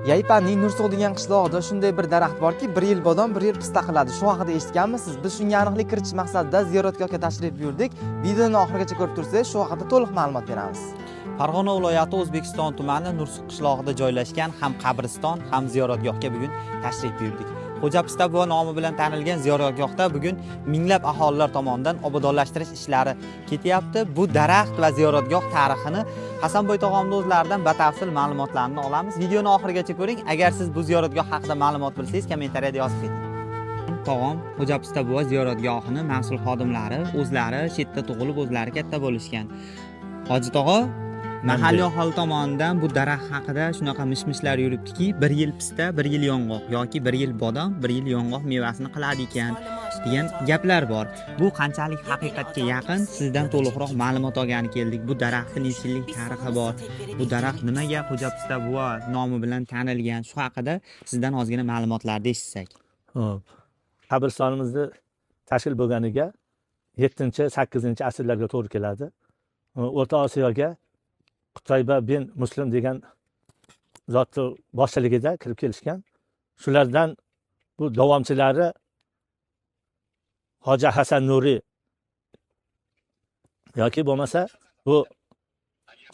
Yaypanning Nursuq degan qishlog'ida shunday bir daraxt borki, 1 yil bodom, 1 yil pista qiladi. Shu haqida eshitganmisiz? Biz shunga aniqlik kiritish maqsadida ziyoratgohga tashrif buyurdik. Videoni oxirigacha ko'rib tursangiz, shu haqida to'liq ma'lumot beramiz. Farg'ona viloyati O'zbekiston tumani Nursuq qishlog'ida joylashgan ham qabriston, ham ziyoratgohga bugun tashrif buyurdik. Xo'japista buva nomi bilan tanilgan ziyoratgohda bugun minglab aholilar tomonidan obodonlashtirish ishlari ketyapti. Bu daraxt va ziyoratgoh tarixini Hasanboy tog'amning o'zlaridan batafsil ma'lumotlarni olamiz. Videoni oxirigacha ko'ring. Agar siz bu ziyoratgoh haqida ma'lumot bilsangiz, kommentariyada yozib keting. Tog'am Xo'japista buva ziyoratgohini mas'ul xodimlari o'zlari chetda tug'ilib, o'zlari katta bo'lishgan. Hoji tog'a, mahalliy aholi tomonidan bu daraxt haqida shunaqa mishmishlar yuribdiki, 1 yil pista, 1 yil yong'oq yoki 1 yil bodom, 1 yil yong'oq mevasini qiladi ekan degan gaplar bor. Bu qanchalik haqiqatga yaqin, sizdan to'liqroq ma'lumot olgani keldik. Bu daraxtning necha yillik tarixi bor. Bu daraxt nimaga Xo'japista buva nomi bilan tanilgan? Shu haqida sizdan ozgina ma'lumotlarni eshitsak. Qabristonimizni tashkil bo'lganiga 7-8 asrlarga to'g'ri keladi. O'rta Osiyoga Qutayba bin Muslim degan zotni boshchiligida kirib kelishgan. Shulardan bu davomchilari Hoji Hasan Nuriy yoki bo'lmasa bu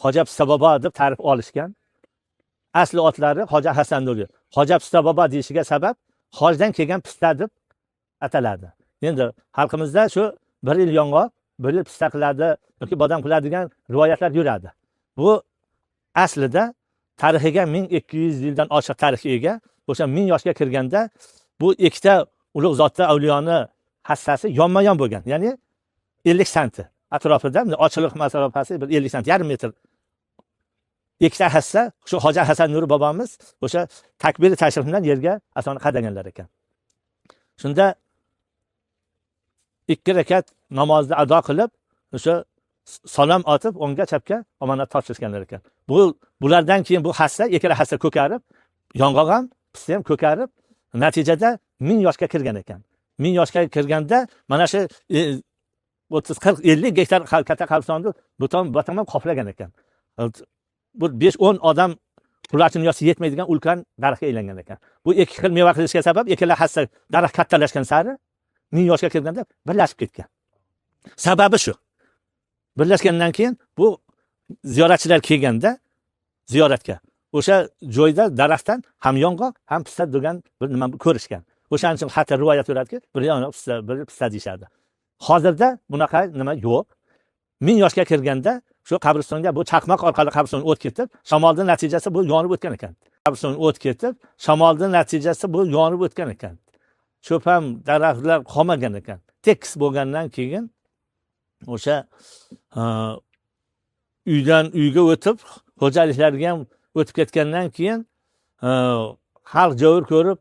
Xo'japista bobo deb ta'rif olishgan. Asli otlari Hoji Hasan Nuriy. Xo'japista bobo deyishiga sabab hojdan kelgan pista deb ataladi. Endi xalqimizda shu 1 yil yong'oq, 1 yil pista qiladi yoki bodom qiladi degan rivoyatlar yuradi. Bu aslida tarixiga 1200 yildan oshiq tarixga ega. O'sha 1000 yoshga kirganda bu ikkita ulug' zotda avliyoni hassasi yonma-yon bo'lgan. Ya'ni 50 santi atrofida ochiqlik masofasi 50 santi, yarim metr. Ikkita hassa shu Hoji Hasan Nuriy bobomiz o'sha takbiri tashrif bilan yerga asoni qadaganlar ekan. Shunda 2 rakat namozni ado qilib, o'sha salom otib, o'ngga chapga omonat topshirganlar ekan. Bulardan keyin bu hassa, ikkala hassa ko'karib, yong'oq ham, pista ham ko'karib, natijada 1000 yoshga kirgan ekan. 1000 yoshga kirganda mana shu 30-40-50 gektar katta qabristonni batamom qoplagan ekan. Bu 5-10 odam ularning yoshi yetmaydigan ulkan daraxtga aylangan ekan. Bu ikki xil meva qilishga sabab ikkala hassa daraxt kattalashgan sari 1000 yoshga kirganda birlashib ketgan. Sababi shu. Birlashgandan keyin bu ziyoratchilar kelganda ziyoratga o'sha joyda daraxtdan ham yong'oq, ham pista degan bir nima ko'rishgan. O'shaning uchun hatto rivoyat yo'radiki, bir yong'oq pista, bir pista deyshadi. Hozirda bunaqa nima yo'q. 1000 yoshga kirganda shu qabristonga bu chaqmoq orqali qabriston o't ketib, shamolning natijasi bu yonib o'tgan ekan. Qabriston o't ketib, shamolning natijasi bu yonib o'tgan ekan. Cho'p ham daraxtlar qolmagan ekan. Tekis bo'lgandan keyin o'sha uydan uyga o'tib, xo'jaliklarga ham o'tib ketgandan keyin xalq javr ko'rib,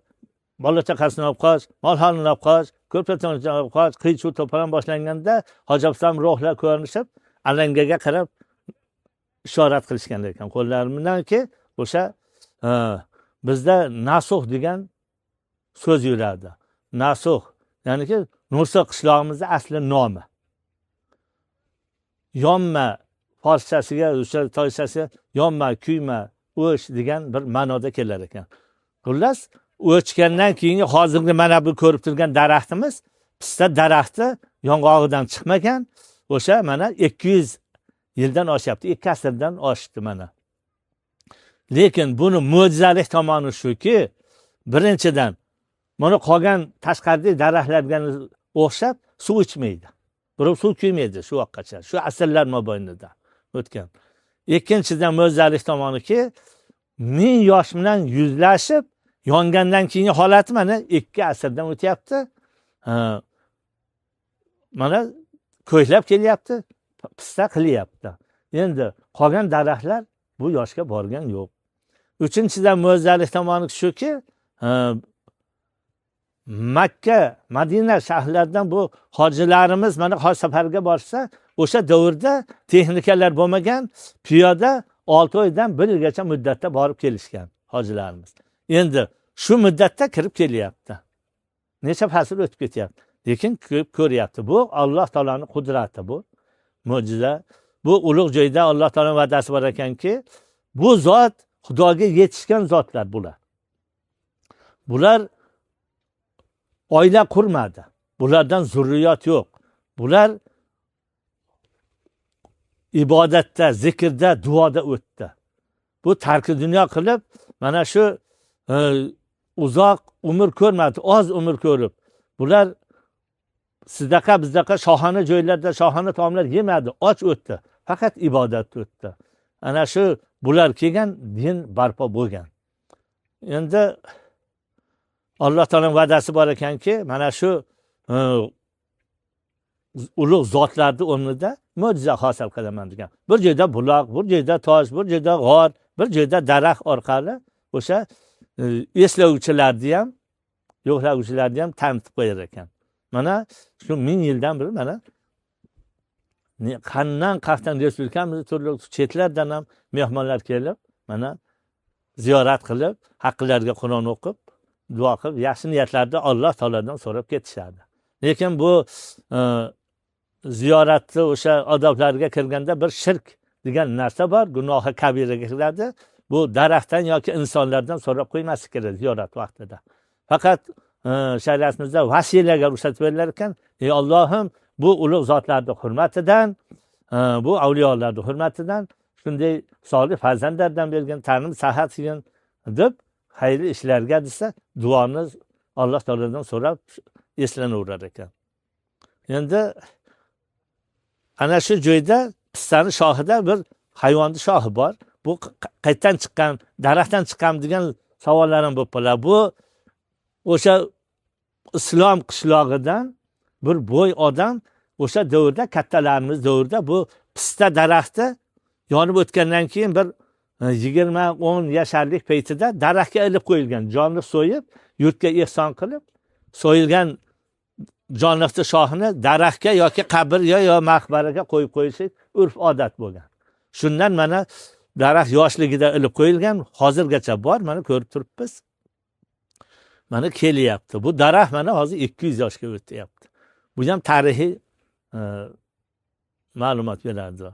bola chaqasini olib qoch, mol-holini olib qoch, ko'p-ko'pni olib qoch, qiy-chuv to'polon boshlanganda Ho'japista ruhlar ko'rinishib, alangaga qarab ishorat qilishgan ekan qo'llari bilanki, o'sha bizda nasuh degan so'z yuradi. Nasuh, ya'niki Nursuq qishlog'imizning asli nomi. Yonma forschasiga, o'sha toychasiga yonma, kuyma, o'ch degan bir ma'noda kelar ekan. Xullas, o'chgandan keyin hozirgi mana bu ko'rib turgan daraxtimiz pista daraxti yong'og'idan chiqmagan. O'sha mana 200 yildan oshyapti, 2 asrdan oshdi mana. Lekin buni mo'jizalik tomoni shuki, birinchidan mana qolgan tashqaridagi daraxtlarga o'xshab suv ichmaydi. Birov suv quymaydi shu vaqtgacha. Shu asrlar mobaynida o'tgan. Ikkinchidan mo'jizalik tomoniki, 1000 yosh bilan yuzlashib, yongandan keyingi holati mana 2 asrdan o'tyapti. Mana ko'ylab kelyapti, pista qilyapti. Endi qolgan daraxtlar bu yoshga borgan yo'q. Uchinchidan mo'jizalik tomoni shuki, Makka, Madina shaharlaridan bu hojilarimiz mana hoj safarga borsa, o'sha davrda texnikalar bo'lmagan, piyoda 6 oydan 1 yilgacha muddatda borib kelishgan hojilarimiz. Endi shu muddatda kirib kelyapti. Necha fasl o'tib ketyapti. Lekin ko'ryapti. Bu Alloh taolaning qudrati bu. Mo'jiza. Bu ulug' joyda Alloh taolaning va'dasi bor ekanki, bu zot Xudoga yetishgan zotlar bular. Bular oila qurmadi. Bulardan zurriyot yo'q. Bular ibodatda, zikrda, duoda o'tdi. Bu tarki dunyo qilib, mana shu uzoq umr ko'rmadi, oz umr ko'rib. Bular sizdaqa bizdaqa shohona joylarda shohona taomlar yemadi, och o'tdi. Faqat ibodat o'tdi. Ana shu bular kelgan din barpo bo'lgan. Endi Alloh taolaning va'dasi bor ekanki, mana shu ulug' zotlarning o'rnida mo'jiza hosil qilaman degan. Bir joyda buloq, bir joyda tosh, bir joyda g'or, bir joyda daraxt orqali o'sha eslovchilarni ham, yo'qlovchilarni ham tanitib qo'yar ekan. Mana shu 1000 yildan beri mana qandan qaftan respublikamiz turli chetlardan ham mehmonlar kelib, mana ziyorat qilib, haqqilariga Qur'on o'qib, duo qilib, yaxshi niyatlarda Alloh taoladan so'rab ketishadi. Lekin bu ziyoratni o'sha odoblariga kirganda bir shirk degan narsa bor, gunohi kabiraga kiradi. Bu daraxtdan yoki insonlardan so'rab qo'ymaslik kerak ziyorat vaqtida. Faqat shariatimizda vasilaga ruxsat berilar ekan. Ey Allohim, bu ulug' zotlarning hurmatidan, bu avliyolarning hurmatidan shunday solih farzandlardan bergan ta'lim sahatligin deb xayrli ishlarga desa duoni Alloh taoladan so'rab eslanaverar ekan. Endi ana shu joyda pistani shohida bir hayvonning shohi bor. Bu qayerdan chiqqan, daraxtdan chiqqan degan savollar ham bo'lib qoladi. Bu o'sha islom qishlog'idan bir bo'y odam o'sha davrda, kattalarimiz davrida bu pista daraxti yonib o'tgandan keyin bir 20-10 yasharlik paytida daraxtga ilib qo'yilgan, jonni so'yib, yurtga ehson qilib, so'yilgan jonliqni shohini daraxtga yoki qabr yo maqbaraga qo'yib qo'yishlik urf odat bo'lgan. Shundan mana daraxt yoshligida ilib qo'yilgan, hozirgacha bor, mana ko'rib turibmiz. Mana kelyapti. Bu daraxt mana hozir 200 yoshga o'tyapti. Bu ham tarixiy ma'lumot beradi.